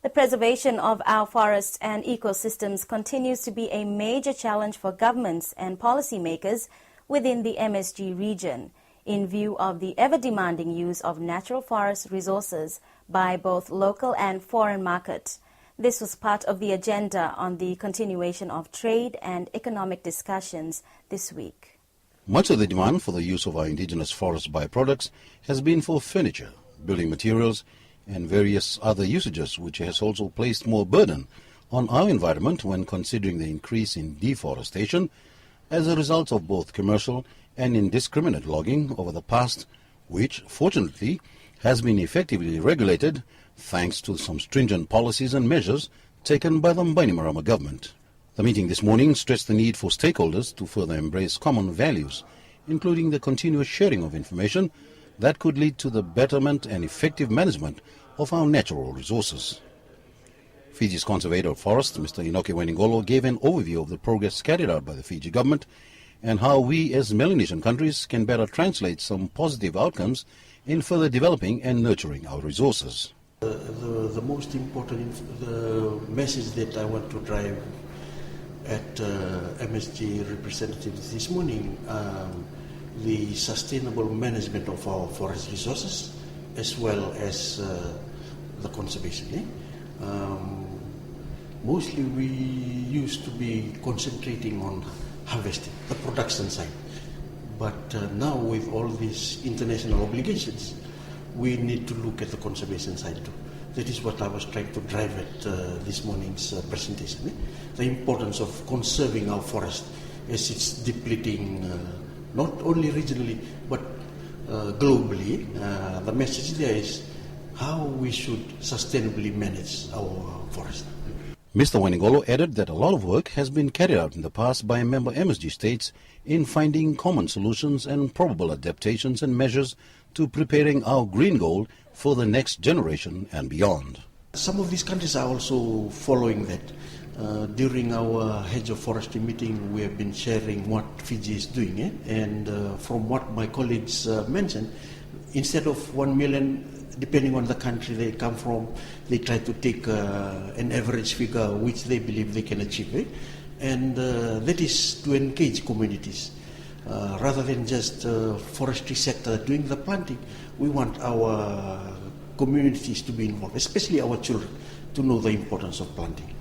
The preservation of our forests and ecosystems continues to be a major challenge for governments and policymakers within the MSG region, in view of the ever-demanding use of natural forest resources by both local and foreign markets. This was part of the agenda on the continuation of trade and economic discussions this week. Much of the demand for the use of our indigenous forest byproducts has been for furniture, building materials, and various other usages, which has also placed more burden on our environment when considering the increase in deforestation as a result of both commercial and indiscriminate logging over the past, which, fortunately, has been effectively regulated thanks to some stringent policies and measures taken by the Bainimarama government. The meeting this morning stressed the need for stakeholders to further embrace common values, including the continuous sharing of information that could lead to the betterment and effective management of our natural resources. Fiji's Conservator of Forests, Mr. Inoke Weningolo, gave an overview of the progress carried out by the Fiji government and how we as Melanesian countries can better translate some positive outcomes in further developing and nurturing our resources. The most important the message that I want to drive at MSG representatives this morning, the sustainable management of our forest resources as well as the conservation. Mostly we used to be concentrating on harvesting, the production side. But now with all these international obligations, we need to look at the conservation side too. That is what I was trying to drive at this morning's presentation. The importance of conserving our forest as it's depleting not only regionally but globally. The message there is how we should sustainably manage our forest. Mr. Weningolo added that a lot of work has been carried out in the past by member MSG states in finding common solutions and probable adaptations and measures to preparing our green gold for the next generation and beyond. Some of these countries are also following that. During our Heads of Forestry meeting, we have been sharing what Fiji is doing. And from what my colleagues mentioned, instead of 1 million, depending on the country they come from, they try to take an average figure which they believe they can achieve. And that is to engage communities. Rather than just forestry sector doing the planting, we want our communities to be involved, especially our children, to know the importance of planting.